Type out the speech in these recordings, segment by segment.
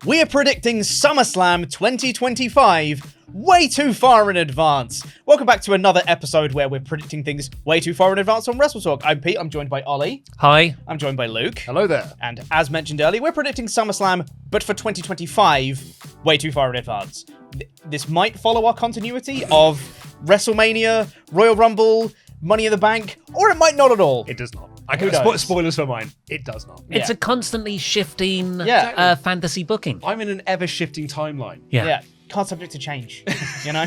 We are predicting SummerSlam 2025 way too far in advance. Welcome back to another episode where we're predicting things way too far in advance on WrestleTalk. I'm Pete, I'm joined by Ollie. Hi. I'm joined by Luke. Hello there. And as mentioned earlier, we're predicting SummerSlam, but for 2025, way too far in advance. This might follow our continuity of WrestleMania, Royal Rumble, Money in the Bank, or it might not at all. It does not. Spoilers for mine. It does not. It's a constantly shifting fantasy booking. I'm in an ever-shifting timeline. Yeah. Can't subject to change, you know?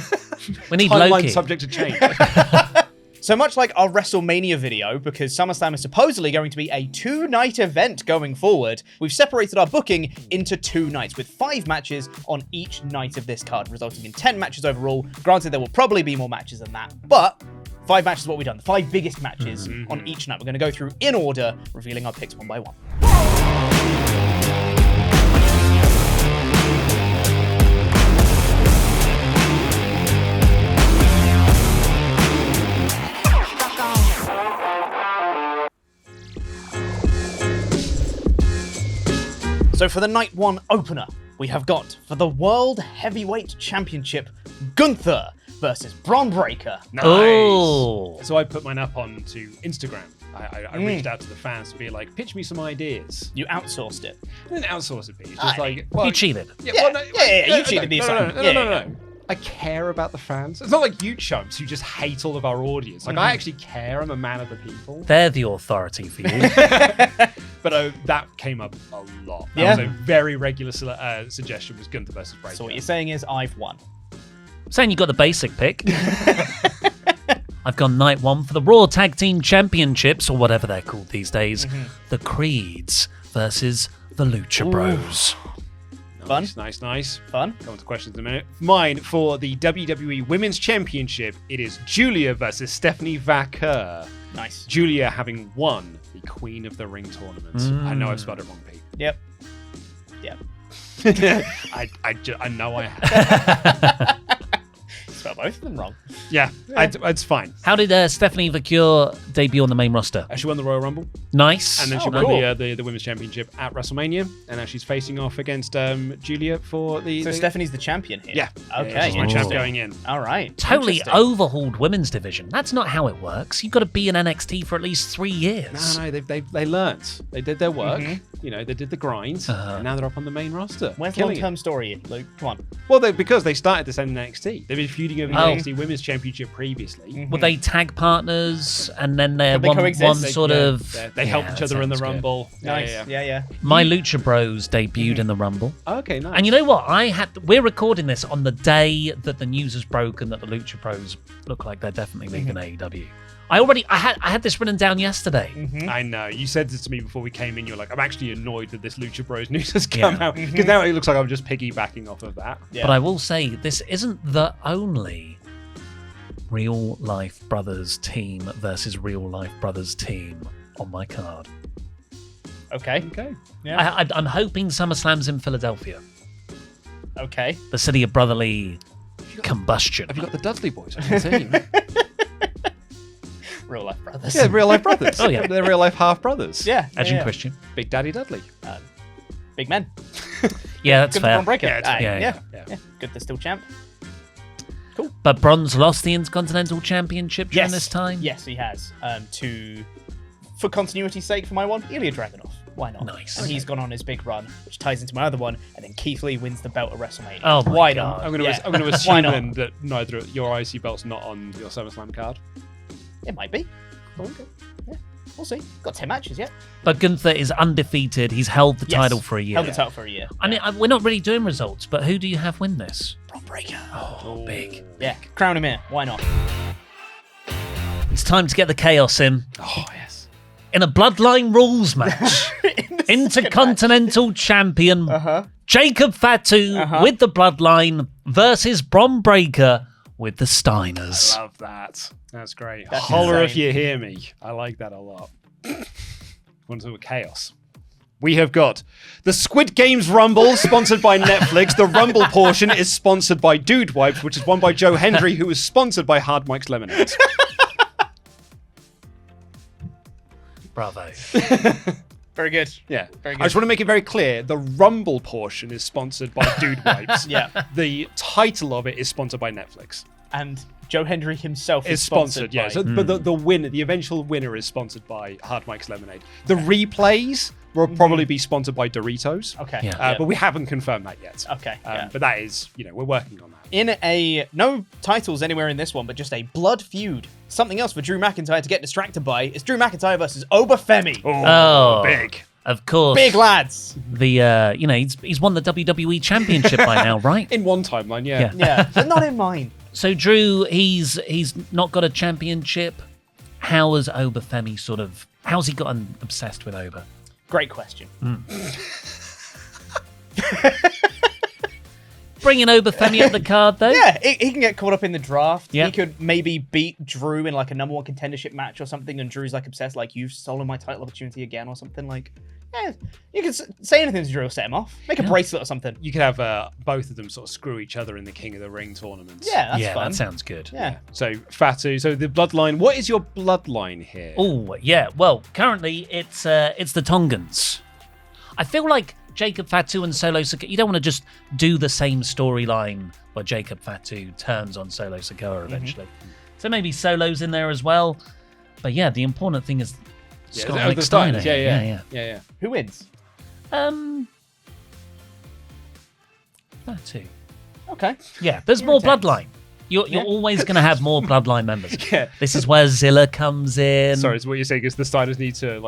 We need Timeline Loki. subject to change. So much like our WrestleMania video, because SummerSlam is supposedly going to be a 2-night event going forward, we've separated our booking into 2 nights with 5 matches on each night of this card, resulting in 10 matches overall. Granted, there will probably be more matches than that, but 5 matches is what we've done. The 5 biggest matches on each night. We're going to go through in order, revealing our picks one by one. So for the Night 1 opener, we have got, for the World Heavyweight Championship, Gunther versus Braun Breaker. Nice. Oh. So I put mine up onto Instagram. I reached out to the fans to be like, pitch me some ideas. You outsourced it. I didn't outsource it, Pete. It's just like, well, You cheated. You cheated the assignment. No. I care about the fans. It's not like you chumps who just hate all of our audience. Like, I actually care. I'm a man of the people. They're the authority for you. But that came up a lot. That Yeah. was a very regular suggestion, was Gunther versus Breaker. So what you're saying is I've won. Saying you got the basic pick. I've gone night 1 for the Raw Tag Team Championships, or whatever they're called these days. The Creeds versus the Lucha Bros. Fun. Nice. Fun. Go on to questions in a minute. Mine, for the WWE Women's Championship, it is Julia versus Stephanie Vaquer. Nice. Julia having won the Queen of the Ring tournament. I know I've spelled it wrong, Pete. Yep. I know I have. Spelled both of them wrong. Yeah. It's fine. How did Stephanie Vaquer debut on the main roster? She won the Royal Rumble, Nice. and then she cool. won the Women's Championship at WrestleMania, and now she's facing off against Julia for the... So Stephanie's the champion here. Yeah. Okay. She's my champ interesting. going in. All right. Totally Interesting. overhauled women's division. That's not how it works. You've got to be in NXT for at least 3 years. No, they learnt. They did their work. You know, they did the grind, and now they're up on the main roster. Where's the killing it. long-term story, Luke? Come on. Well, because they started this in NXT. They've been feuding over the Oh. NXT Women's Championship previously. Were they tag partners and then they're Could they one coexist? sort of... They helped each other in the that sounds good. Rumble. Nice. Yeah. My Lucha Bros debuted in the Rumble. Okay, nice. And you know what? We're recording this on the day that the news has broken that the Lucha Bros look like they're definitely leaving AEW. I had this written down yesterday. I know. You said this to me before we came in. You're like, I'm actually annoyed that this Lucha Bros news has come out. Because now it looks like I'm just piggybacking off of that. Yeah. But I will say, this isn't the only Real Life Brothers team versus Real Life Brothers team on my card. Okay. Okay. Yeah. I'm hoping SummerSlam's in Philadelphia, Okay. the city of brotherly combustion. Have you got the Dudley boys on your team? Real life brothers. Yeah, real life brothers. Oh, yeah. They're real life half brothers. Yeah. As in yeah. Christian. Big Daddy Dudley. Big men. Yeah, that's Good fair. for Breaker. Yeah, it's Aye, fair. yeah. Good they're still champ. But Bronze lost the Intercontinental Championship during Yes. this time. Yes, he has. For continuity's sake, for my one, Ilya Dragunov. Why not? Nice. And he's gone on his big run, which ties into my other one, and then Keith Lee wins the belt at WrestleMania. Oh my Why God. not? I'm going Yeah. to Why assume not? then that neither your IC belt's not on your SummerSlam card. It might be. Okay. Yeah, we'll see. Got 10 matches yet. But Gunther is undefeated. He's held the Yes. title for a year. Held the title for a year. I mean, we're not really doing results, but who do you have win this? Braun Breaker. Oh, big. Yeah, crown him here. Why not? It's time to get the chaos in. Oh, yes. In a Bloodline Rules match, Intercontinental Champion Jacob Fatu with the Bloodline versus Braun Breaker with the Steiners. Love that. That's great. That's Holler if insane. you hear me. I like that a lot. Want to do a chaos. We have got the Squid Games Rumble, sponsored by Netflix. The Rumble portion is sponsored by Dude Wipes, which is won by Joe Hendry, who is sponsored by Hard Mike's Lemonade. Bravo. Very good. Yeah. Very I good. just want to make it very clear, the Rumble portion is sponsored by Dude Wipes. Yeah. The title of it is sponsored by Netflix. And Joe Hendry himself Is sponsored, yeah. by... So, but the eventual winner is sponsored by Hard Mike's Lemonade. The replays will probably be sponsored by Doritos. Okay. Yeah. But we haven't confirmed that yet. Okay. Yeah. But that is, we're working on that. In no titles anywhere in this one, but just a blood feud. Something else for Drew McIntyre to get distracted by is Drew McIntyre versus Obafemi. Oh, big. Of course. Big lads. The he's won the WWE Championship by now, right? In one timeline, yeah. Yeah, but not in mine. So Drew, he's not got a championship. How has Obafemi how's he gotten obsessed with Oba? Great question. Bringing Obafemi up the card though. Yeah, he can get caught up in the draft. Yeah. He could maybe beat Drew in like a number one contendership match or something, and Drew's like obsessed, like, you've stolen my title opportunity again or something. Like, yeah, you can say anything to Drew, set him off. Make a bracelet or something. You could have both of them sort of screw each other in the King of the Ring tournaments. Yeah, that's fun. That sounds good. Yeah. So, Fatu, so the bloodline, what is your bloodline here? Oh, yeah. Well, currently it's the Tongans. I feel like Jacob Fatu and Solo Sikoa, you don't want to just do the same storyline where Jacob Fatu turns on Solo Sikoa eventually. So maybe Solo's in there as well. But yeah, the important thing is Scott the Nick Steiners. Steiner. Yeah. Who wins? Fatu. Okay. Yeah, there's more intense. bloodline. You're always going to have more bloodline members. Yeah. This is where Zilla comes in. Sorry, so what you're saying is the Steiners need to,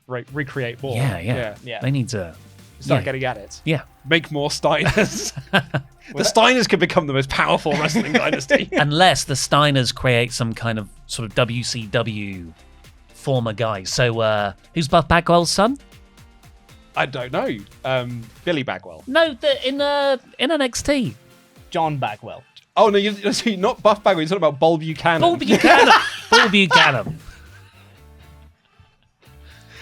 recreate more. Yeah. They need to Start getting at it. Yeah. Make more Steiners. The Steiners could become the most powerful wrestling dynasty. Unless the Steiners create some kind of sort of WCW former guy. So who's Buff Bagwell's son? I don't know. Billy Bagwell. No, in NXT. John Bagwell. Oh, no, you're not Buff Bagwell. You're talking about Bull Buchanan. Bull Buchanan. Bull Buchanan.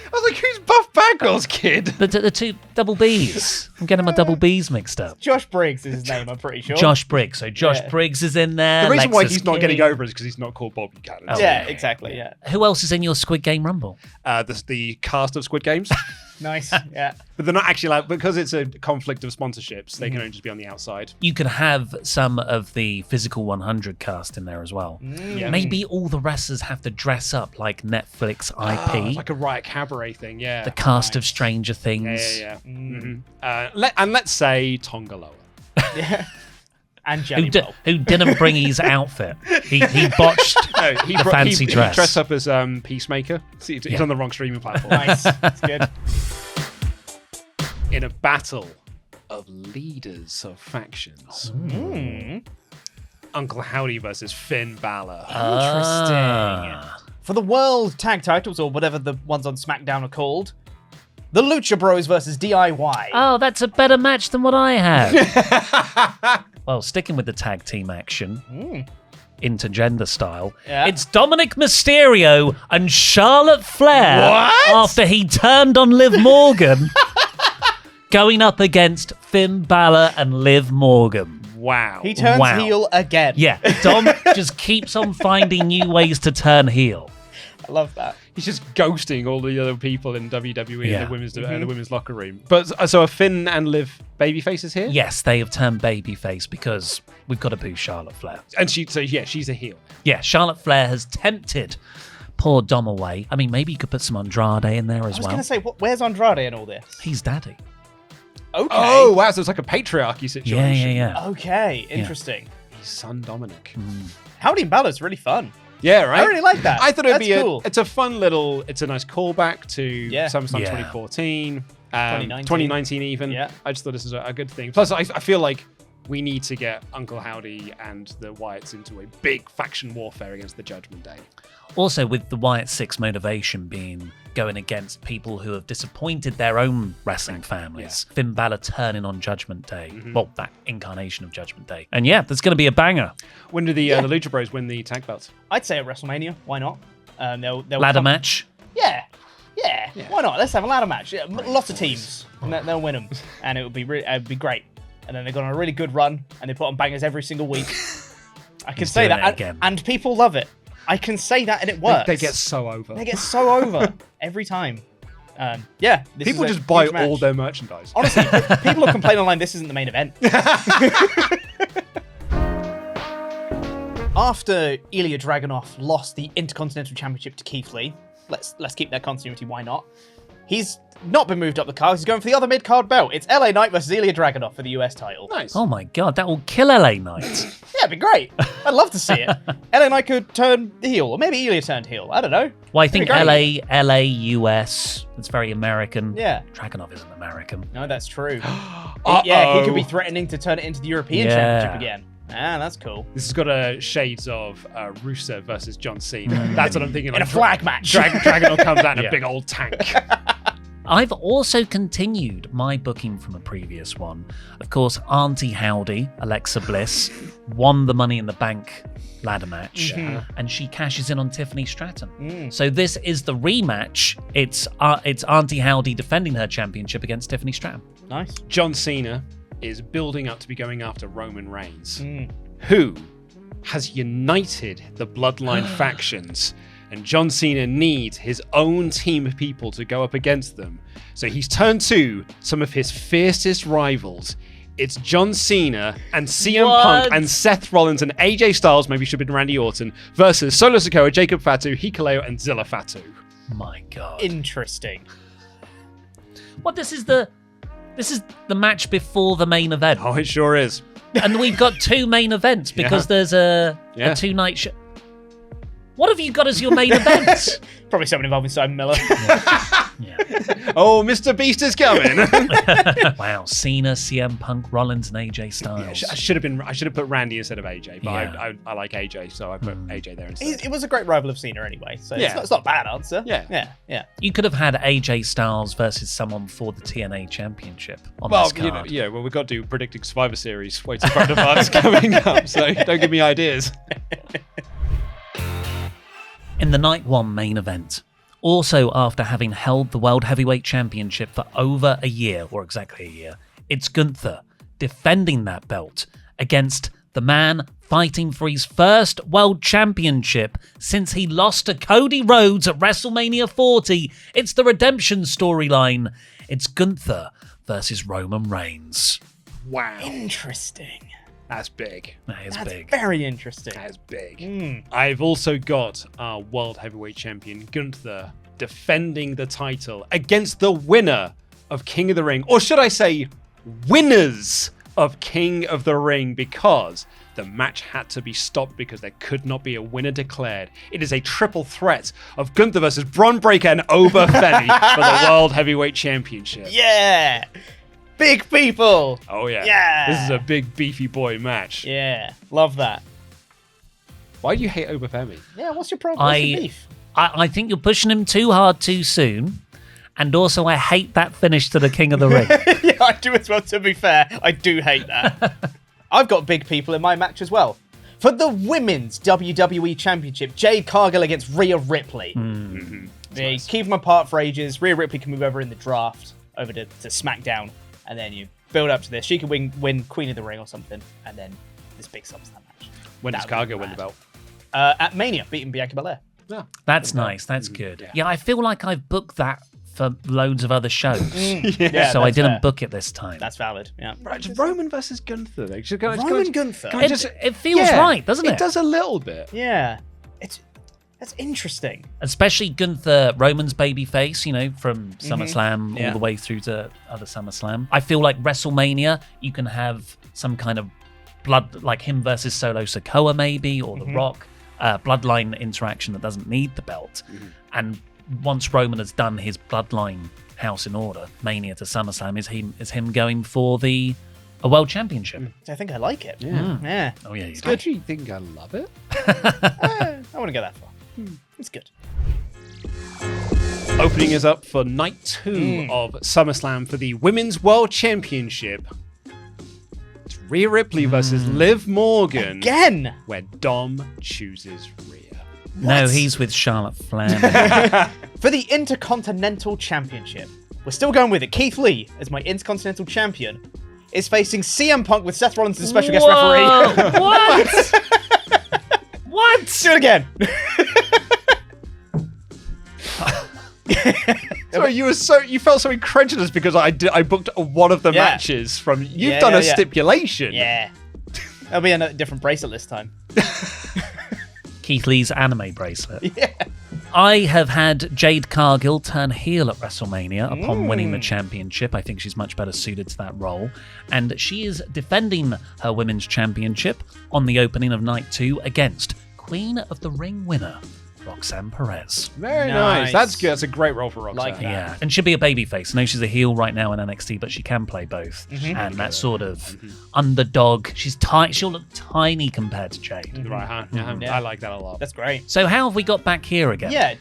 I was like, who's Buff Bagwell's kid? The two double B's. I'm getting my double B's mixed up. Josh Briggs is his name, I'm pretty sure. Josh Briggs. So Josh Yeah. Briggs is in there. The reason why Lexus he's not King. getting over is because he's not called Bob Buchanan. Oh, Yeah, exactly, yeah. Who else is in your Squid Game Rumble? The cast of Squid Games. Nice, yeah. But they're not actually allowed, because it's a conflict of sponsorships, they can only just be on the outside. You could have some of the Physical 100 cast in there as well. Yeah. Maybe all the wrestlers have to dress up like Netflix IP. Like a Riot Cabaret thing, yeah. The cast of Stranger Things. Yeah. And let's say Tongaloa. Yeah. And Jelly Roll. Who didn't bring his outfit. He botched the fancy dress. He dressed up as Peacemaker. See, he's on the wrong streaming platform. Nice, that's good. In a battle of leaders of factions. Uncle Howdy versus Finn Balor. Interesting. For the World Tag Titles, or whatever the ones on SmackDown are called, the Lucha Bros versus DIY. Oh, that's a better match than what I had. Well, sticking with the tag team action, intergender style, Yeah. it's Dominic Mysterio and Charlotte Flair What? after he turned on Liv Morgan, going up against Finn Balor and Liv Morgan. Wow. He turns Wow. heel again. Yeah, Dom just keeps on finding new ways to turn heel. I love that. He's just ghosting all the other people in WWE Yeah. and the women's locker room. But so are Finn and Liv babyfaces here? Yes, they have turned babyface because we've got to boo Charlotte Flair. And she's a heel. Yeah, Charlotte Flair has tempted poor Dom away. I mean, maybe you could put some Andrade in there as I was well. going to say, where's Andrade in all this? He's daddy. Okay. Oh, wow. So it's like a patriarchy situation. Yeah. Okay, interesting. His son Dominic. Howdy and Balor's really fun. Yeah, right. I really like that. I thought it'd That's be cool. it's a fun little, it's a nice callback to SummerSlam Yeah. 2014, 2019. 2019 even. Yeah. I just thought this is a good thing. Plus, I feel like we need to get Uncle Howdy and the Wyatts into a big faction warfare against the Judgment Day. Also, with the Wyatt Six motivation being going against people who have disappointed their own wrestling families. Finn Balor turning on Judgment Day. Well, that incarnation of Judgment Day. And yeah, there's going to be a banger. When do the Lucha Bros win the tag belts? I'd say at WrestleMania. Why not? They'll Ladder match. Yeah. Why not? Let's have a ladder match. Yeah, lots of teams. And they'll win them. And it'd be great. And then they go on a really good run. And they put on bangers every single week. I can say doing that. it again. And people love it. I can say that and it works. They get so over. They get so over every time. Yeah, this People is a just buy huge match. all their merchandise. Honestly, people who complain online this isn't the main event. After Ilya Dragunov lost the Intercontinental Championship to Keith Lee, let's keep that continuity, why not? He's not been moved up the card, he's going for the other mid-card belt. It's LA Knight versus Ilya Dragunov for the US title. Nice. Oh my god, that will kill LA Knight. Yeah, it'd be great. I'd love to see it. LA Knight could turn heel, or maybe Ilya turned heel. I don't know. Well, I think It'd be great. LA, US, it's very American. Yeah. Dragunov isn't American. No, that's true. Yeah, he could be threatening to turn it into the European Championship again. Ah, that's cool. This has got a shades of Rusev versus John Cena. That's what I'm thinking. In a flag match. Dragunov comes out in Yeah. a big old tank. I've also continued my booking from a previous one. Of course, Auntie Howdy, Alexa Bliss, won the Money in the Bank ladder match, and she cashes in on Tiffany Stratton. So this is the rematch. It's Auntie Howdy defending her championship against Tiffany Stratton. Nice. John Cena is building up to be going after Roman Reigns, who has united the Bloodline factions. And John Cena needs his own team of people to go up against them. So he's turned to some of his fiercest rivals. It's John Cena and CM Punk and Seth Rollins and AJ Styles, maybe should have been Randy Orton, versus Solo Sikoa, Jacob Fatu, Hikuleo, and Zilla Fatu. My god. Interesting. What, this is the match before the main event. Oh, it sure is. And we've got two main events because there's a two-night show. What have you got as your main event? Probably someone involving Simon Miller. Yeah. Oh, Mr. Beast is coming. Wow, Cena, CM Punk, Rollins, and AJ Styles. I should have put Randy instead of AJ, but Yeah. I like AJ, so I put AJ there instead. It was a great rival of Cena anyway, so Yeah. it's not a bad answer. Yeah. Yeah. You could have had AJ Styles versus someone for the TNA Championship on Well, this card. we've got to do predicting Survivor Series. Wait in front of us coming up, so don't give me ideas. In the Night 1 main event, also after having held the World Heavyweight Championship for over a year, or exactly a year, it's Gunther defending that belt against the man fighting for his first World Championship since he lost to Cody Rhodes at WrestleMania 40. It's the redemption storyline. It's Gunther versus Roman Reigns. Wow. Interesting. That's big. That is That's big. very interesting. That's big. I've also got our World Heavyweight Champion, Gunther, defending the title against the winner of King of the Ring. Or should I say, winners of King of the Ring, because the match had to be stopped because there could not be a winner declared. It is a triple threat of Gunther versus Bron Breakker and Oba Femi for the World Heavyweight Championship. Yeah. Big people. Oh, yeah. Yeah. This is a big, beefy boy match. Yeah. Love that. Why do you hate Oba Femi? Yeah, what's your problem? What's your beef? I think you're pushing him too hard too soon. And also, I hate that finish to the King of the Ring. Yeah, I do as well, to be fair. I do hate that. I've got big people in my match as well. For the Women's WWE Championship, Jade Cargill against Rhea Ripley. They keep them apart for ages. Rhea Ripley can move over in the draft over to SmackDown. And then you build up to this. She can win Queen of the Ring or something. And then this big SummerSlam match. When does That would Cargill be win the mad. belt? At Mania, beating Bianca Belair. Yeah. That's nice. That's good. Yeah. Yeah, I feel like I've booked that for loads of other shows. Yeah, So I that's didn't fair. book it this time. That's valid, yeah. Right, Roman versus Gunther. Like, Roman Gunther. It feels right, doesn't it? It does a little bit. Yeah. That's interesting. Especially Gunther, Roman's babyface, you know, from SummerSlam Yeah. all the way through to other SummerSlam. I feel like WrestleMania, you can have some kind of blood, like him versus Solo Sikoa maybe, or The Rock, bloodline interaction that doesn't need the belt. And once Roman has done his bloodline house in order, Mania to SummerSlam, is him going for a world championship. I think I like it. Yeah. Yeah. Oh yeah, you I do. actually think I love it. I wouldn't go that far. It's good. Opening us up for night 2 of SummerSlam for the Women's World Championship. It's Rhea Ripley versus Liv Morgan. Again! Where Dom chooses Rhea. No, he's with Charlotte Flair. For the Intercontinental Championship, we're still going with it. Keith Lee, as my Intercontinental Champion, is facing CM Punk with Seth Rollins as a special guest referee. What? What? Do it again. Sorry, you felt so incredulous because I booked one of the matches from. You've done a stipulation. Yeah. There'll be a different bracelet this time. Keith Lee's anime bracelet. Yeah. I have had Jade Cargill turn heel at WrestleMania upon winning the championship. I think she's much better suited to that role. And she is defending her women's championship on the opening of Night 2 against Queen of the Ring winner, Roxanne Perez. Very nice. That's good. That's a great role for Roxanne. Like that. Yeah, and she'll be a babyface. I know she's a heel right now in NXT, but she can play both. And that sort of underdog. She's she'll look tiny compared to Jade. Right, huh? Yeah. I like that a lot. That's great. So how have we got back here again? Yeah.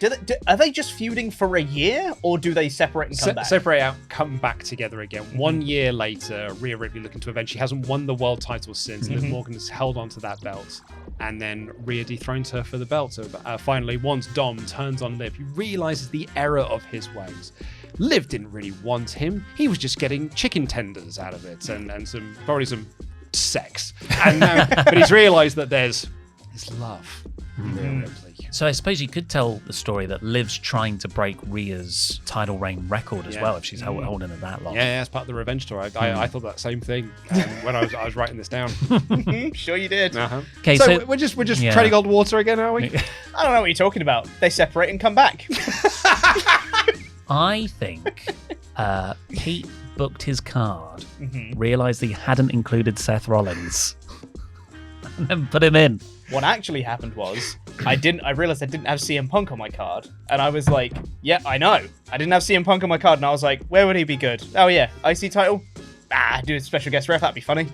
Are they just feuding for a year, or do they separate and come back? Separate out, come back together again. 1 year later, Rhea Ripley looking to avenge. She hasn't won the world title since. Liv Morgan has held on to that belt. And then Rhea dethrones her for the belt. So finally, once Dom turns on Liv, he realizes the error of his ways. Liv didn't really want him. He was just getting chicken tenders out of it and probably some sex. And but he's realized that there's love in Rhea Ripley. So I suppose you could tell the story that Liv's trying to break Rhea's title reign record as well if she's holding it that long. Yeah, as part of the revenge tour. I thought that same thing when I was writing this down. Sure you did. Okay, so we're just treading old water again, are we? I don't know what you're talking about. They separate and come back. I think Pete booked his card, realised he hadn't included Seth Rollins, and then put him in. What actually happened was, I realized I didn't have CM Punk on my card, and I was like, yeah, I know. I didn't have CM Punk on my card, and I was like, where would he be good? Oh yeah, IC title? Do a special guest ref, that'd be funny.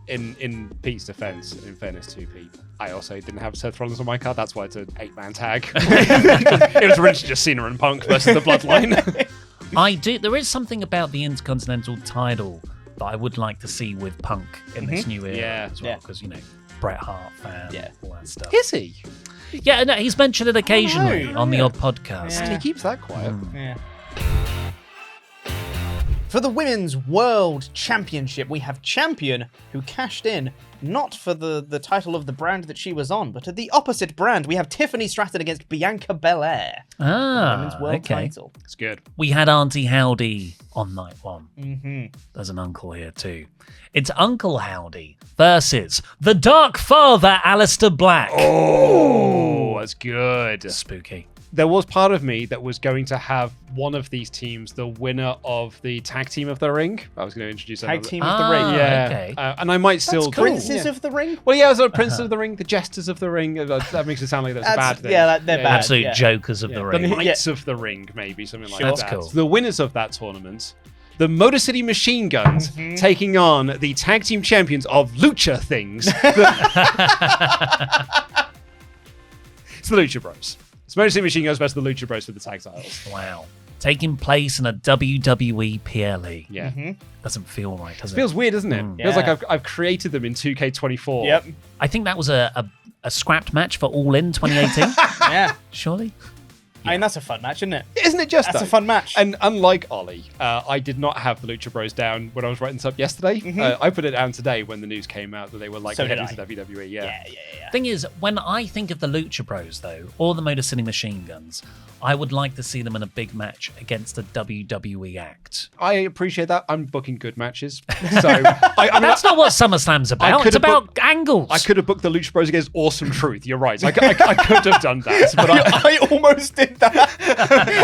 In Pete's defense, in fairness to Pete, I also didn't have Seth Rollins on my card. That's why it's an 8-man tag. It was originally just Cena and Punk versus the Bloodline. There is something about the Intercontinental title that I would like to see with Punk in this new era as well, because Bret Hart fan, all that stuff. Is he? Yeah, no, he's mentioned it occasionally on the odd podcast. And he keeps that quiet. Yeah. For the Women's World Championship, we have Champion, who cashed in not for the title of the brand that she was on, but at the opposite brand. We have Tiffany Stratton against Bianca Belair. Women's World title. It's good. We had Auntie Howdy on night 1. There's an uncle here too. It's Uncle Howdy versus the Dark Father, Aleister Black. Oh, that's good. Spooky. There was part of me that was going to have one of these teams the winner of the Tag Team of the Ring. I was going to introduce Tag Team of the Ring. Yeah. Okay. And I might still... Princes of the Ring? Well, yeah, it was like Princes of the Ring, the Jesters of the Ring. That makes it sound like that's a bad thing. Yeah, they're bad. Absolute jokers of the ring. The Knights of the Ring, maybe, something like That's that. cool. So the winners of that tournament, the Motor City Machine Guns, taking on the Tag Team Champions of Lucha Things. It's the Lucha Bros. It's Motor City Machine Guns versus the Lucha Bros for the tag titles. Wow. Taking place in a WWE PLE. Yeah. Doesn't feel right, does it? Feels weird, doesn't it? Feels like I've created them in 2K24. Yep. I think that was a scrapped match for All In 2018. Yeah. Surely? I mean, that's a fun match, isn't it? Isn't it just That's a fun match. And unlike Ollie, I did not have the Lucha Bros down when I was writing this up yesterday. I put it down today when the news came out that they were like heading to WWE. Yeah. Thing is, when I think of the Lucha Bros, though, or the Motor City Machine Guns, I would like to see them in a big match against a WWE act. I appreciate that. I'm booking good matches. So I mean, That's not what SummerSlam's about. It's about angles. I could have booked the Lucha Bros against Awesome Truth. You're right. I could have done that. But I almost did that.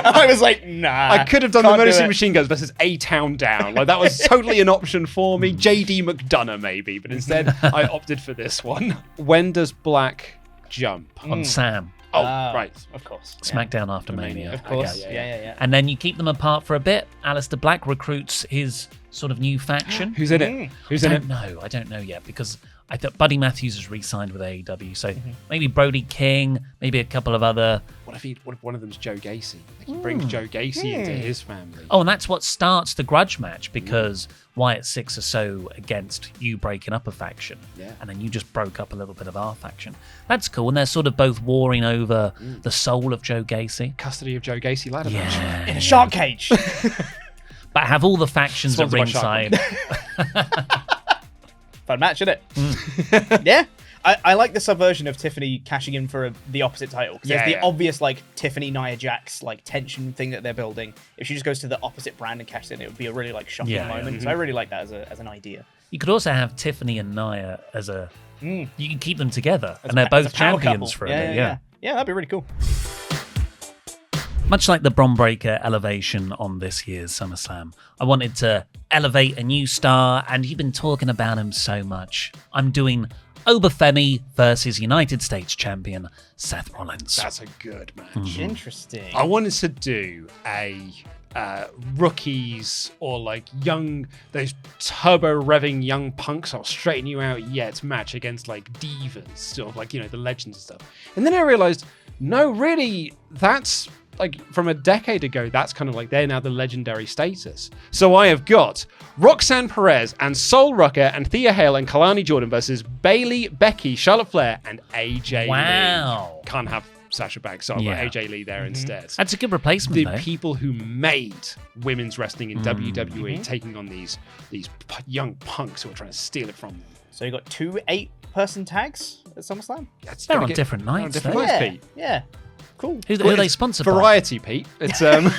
I was like, nah. I could have done the Motor City Machine Guns versus A-Town Down. Like that was totally an option for me. JD McDonough maybe, but instead I opted for this one. When does Black jump? On Sam. Oh, right. Of course. SmackDown after Mania. Of course. Okay, Yeah. And then you keep them apart for a bit. Aleister Black recruits his sort of new faction. Who's in it? Who's in it? I don't know yet because I thought Buddy Matthews has re-signed with AEW, so maybe Brody King, maybe a couple of other. What if one of them's Joe Gacy? Like he brings Joe Gacy into his family. Oh, and that's what starts the grudge match because Wyatt Six are so against you breaking up a faction, and then you just broke up a little bit of our faction. That's cool, and they're sort of both warring over the soul of Joe Gacy. Custody of Joe Gacy ladder match. In a shark cage. But have all the factions at Sponsored by ringside. Fun match, isn't it? Yeah. I like the subversion of Tiffany cashing in for the opposite title. 'Cause there's the obvious like Tiffany Nia Jax like tension thing that they're building. If she just goes to the opposite brand and cashes in, it would be a really like shocking moment. So I really like that as an idea. You could also have Tiffany and Nia as a. You can keep them together, and they're As both a power champions couple. for a bit. Yeah, that'd be really cool. Much like the Bron Breakker elevation on this year's SummerSlam, I wanted to elevate a new star, and you've been talking about him so much. I'm doing Obafemi versus United States champion Seth Rollins. That's a good match. Interesting. I wanted to do a rookies or like those turbo revving young punks, I'll straighten you out yet match against like divas, sort of like, the legends and stuff. And then I realized, no, really, that's like from a decade ago, that's kind of like they're now the legendary status. So I have got Roxanne Perez and Sol Rucker and Thea Hale and Kalani Jordan versus Bayley, Becky, Charlotte Flair, and AJ Wow. Lee. Can't have Sasha Banks, so I've got AJ Lee there instead. That's a good replacement, The though. people who made women's wrestling in WWE taking on these young punks who are trying to steal it from them. So you got 2 8-person tags at SummerSlam? They're on different nights, different though. nights, Yeah, Pete. yeah. Cool. Who are they sponsored by? Variety, Pete. It's it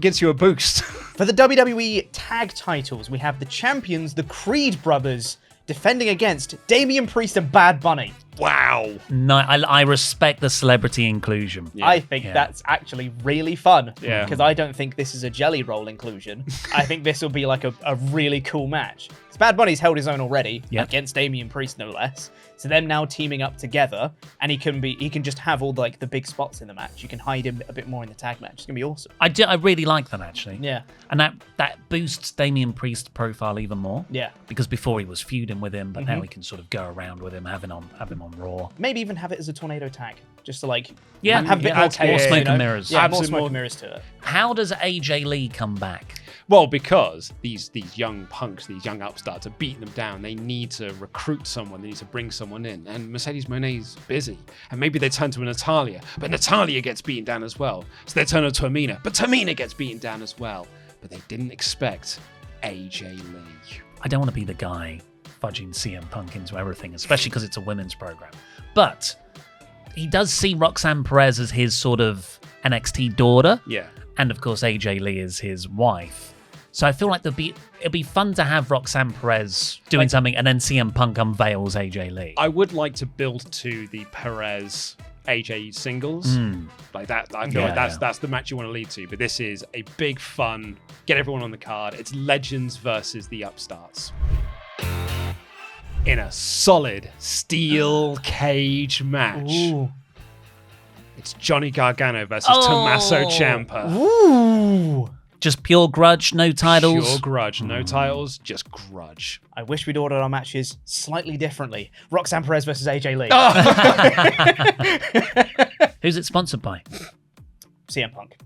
gets you a boost. For the WWE tag titles, we have the champions, the Creed brothers, defending against Damian Priest and Bad Bunny. Wow. No, I respect the celebrity inclusion. I think that's actually really fun. Yeah. Because I don't think this is a jelly roll inclusion. I think this will be like a really cool match. Because Bad Bunny's held his own already against Damian Priest, no less. So them now teaming up together, and he can just have all like the big spots in the match. You can hide him a bit more in the tag match. It's gonna be awesome. I really like that, actually. Yeah. And that boosts Damian Priest's profile even more. Yeah. Because before he was feuding with him, but now he can sort of go around with him, have him on Raw. Maybe even have it as a tornado tag, just to like Yeah, have a bit more add chaos, more smoke you know? and mirrors. Yeah, more Absolutely smoke more- and mirrors to it. How does AJ Lee come back? Well, because these young punks, these young upstarts are beating them down. They need to recruit someone. They need to bring someone in. And Mercedes Moné's busy. And maybe they turn to a Natalia. But Natalia gets beaten down as well. So they turn to Tamina. But Tamina gets beaten down as well. But they didn't expect AJ Lee. I don't want to be the guy fudging CM Punk into everything, especially because it's a women's program. But he does see Roxanne Perez as his sort of NXT daughter. Yeah. And of course, AJ Lee is his wife. So I feel like it'll be fun to have Roxanne Perez doing something, and then CM Punk unveils AJ Lee. I would like to build to the Perez AJ singles like that. I feel like that's the match you want to lead to. But this is a big fun. Get everyone on the card. It's Legends versus the Upstarts in a solid steel cage match. Ooh. It's Johnny Gargano versus Tommaso Ciampa. Ooh. Just pure grudge, no titles. Pure grudge, no titles, just grudge. I wish we'd ordered our matches slightly differently. Roxanne Perez versus AJ Lee. Who's it sponsored by? CM Punk.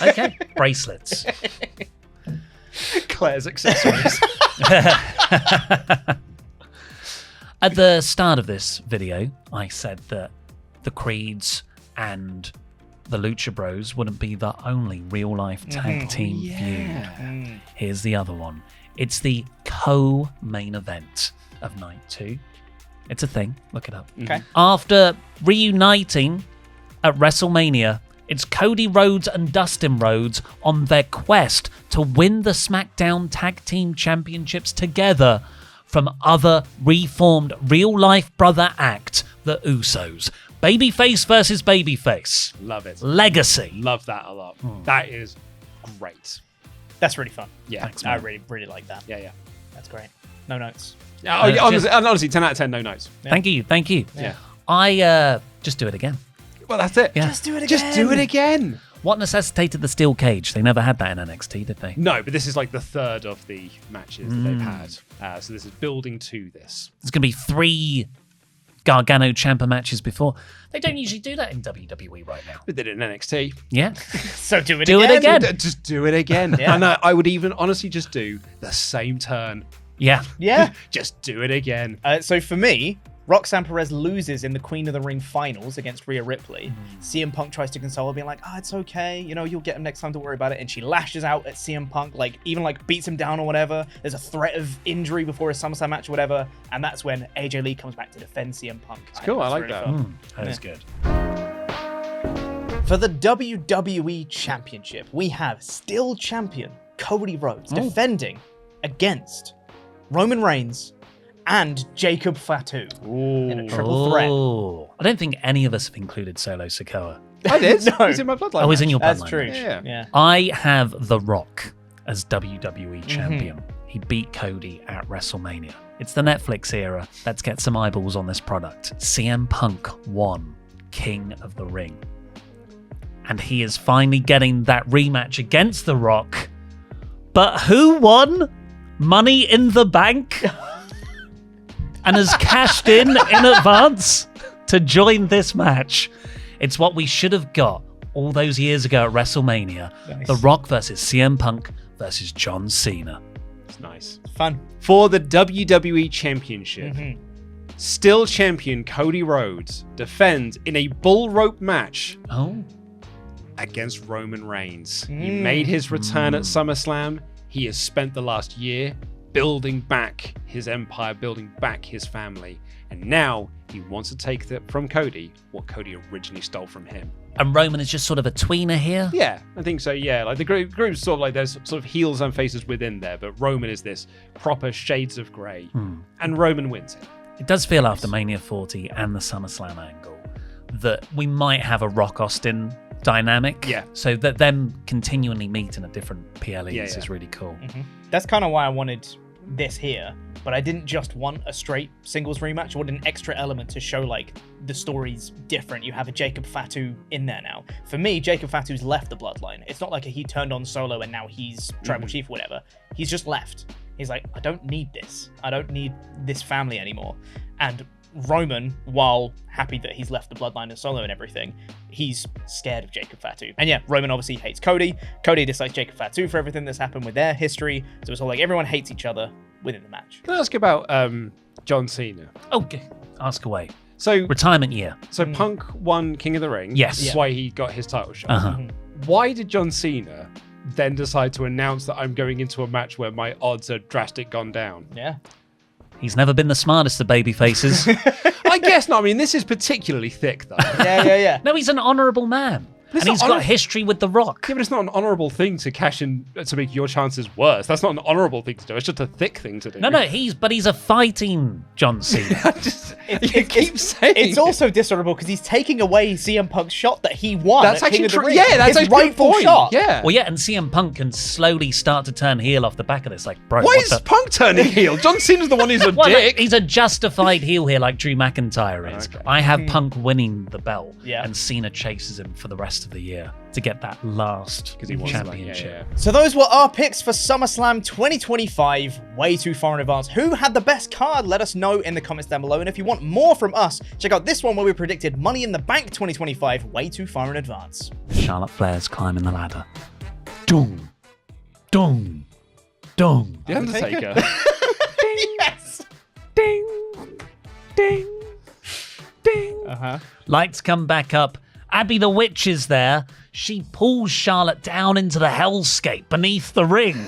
Okay, bracelets. Claire's accessories. At the start of this video, I said that the Creeds and the Lucha Bros wouldn't be the only real-life tag team feud. Here's the other one. It's the co-main event of Night 2. It's a thing. Look it up. Okay. After reuniting at WrestleMania, it's Cody Rhodes and Dustin Rhodes on their quest to win the SmackDown Tag Team Championships together from other reformed real-life brother act, the Usos. Babyface versus babyface. Love it. Legacy. Love that a lot. That is great. That's really fun. Yeah. Thanks, I man. really, really like that. Yeah. That's great. No notes. Yeah, honestly, 10 out of 10, no notes. Thank you. Yeah. I just do it again. Well, that's it. Yeah. Just do it again. Just do it again. What necessitated the steel cage? They never had that in NXT, did they? No, but this is like the third of the matches that they've had. So this is building to this. There's going to be 3 Gargano Ciampa matches before. They don't usually do that in WWE right now. But they did it in NXT. Yeah. So do it Do it again. again. Just do it again. Yeah. And I would even honestly just do the same turn. Yeah. Yeah. Just do it again. So for me, Roxanne Perez loses in the Queen of the Ring finals against Rhea Ripley. CM Punk tries to console her, being like, it's okay, you'll get him next time, don't worry about it. And she lashes out at CM Punk, even beats him down or whatever. There's a threat of injury before a SummerSlam match or whatever. And that's when AJ Lee comes back to defend CM Punk. It's cool, I like that. That is good. For the WWE Championship, we have still champion Cody Rhodes defending against Roman Reigns and Jacob Fatu in a triple threat. I don't think any of us have included Solo Sikoa. I did. No. He's in my bloodline. Oh, he's in your bloodline. That's true. Yeah. I have The Rock as WWE champion. He beat Cody at WrestleMania. It's the Netflix era. Let's get some eyeballs on this product. CM Punk won King of the Ring. And he is finally getting that rematch against The Rock. But who won Money in the Bank? And has cashed in advance to join this match. It's what we should have got all those years ago at WrestleMania. Nice. The Rock versus CM Punk versus John Cena. It's nice. Fun. For the WWE Championship, still champion Cody Rhodes defends in a bull rope match against Roman Reigns. He made his return at SummerSlam. He has spent the last year building back his empire, building back his family. And now he wants to take from Cody what Cody originally stole from him. And Roman is just sort of a tweener here. Yeah, I think so. Yeah, the group's sort of there's sort of heels and faces within there, but Roman is this proper shades of grey. And Roman wins it. It does feel after Mania 40 and the SummerSlam angle that we might have a Rock Austin dynamic. Yeah. So that them continually meet in a different PLEs is really cool. That's kind of why I wanted this here, but I didn't just want a straight singles rematch. I wanted an extra element to show the story's different. You have a Jacob Fatu in there now. For me, Jacob Fatu's left the bloodline. It's not like he turned on Solo and now he's tribal chief or whatever. He's just left. He's like, I don't need this. I don't need this family anymore. And Roman, while happy that he's left the bloodline of Solo and everything, he's scared of Jacob Fatu. And yeah, Roman obviously hates Cody. Cody dislikes Jacob Fatu for everything that's happened with their history. So it's all everyone hates each other within the match. Can I ask about John Cena? Okay, ask away. So Retirement year. So Punk won King of the Ring. Yes. That's why he got his title shot. Why did John Cena then decide to announce that I'm going into a match where my odds are drastic gone down? Yeah. He's never been the smartest of baby faces. I guess not. I mean, this is particularly thick, though. Yeah. No, he's an honourable man. And he's got history with The Rock. Yeah, but it's not an honourable thing to cash in to make your chances worse. That's not an honourable thing to do. It's just a thick thing to do. No, he's a fighting John Cena. You keep saying it's also dishonorable because he's taking away CM Punk's shot that he won. That's at King actually of the true. Ring. Yeah, that's his a good rightful point. shot. Yeah. Well, yeah, and CM Punk can slowly start to turn heel off the back of this. Bro, why is Punk turning heel? John Cena's the one who's a well, dick. he's a justified heel here, like Drew McIntyre is. Okay. I have Punk winning the belt, Yeah. and Cena chases him for the rest of the year to get that last He wants championship. So those were our picks for SummerSlam 2025. Way too far in advance. Who had the best card? Let us know in the comments down below. And if you want more from us, check out this one where we predicted Money in the Bank 2025 way too far in advance. Charlotte Flair's climbing the ladder. Dong, dong, dong. The Undertaker. Yes. Ding, ding, ding. Lights come back up. Abby the Witch is there. She pulls Charlotte down into the hellscape beneath the ring.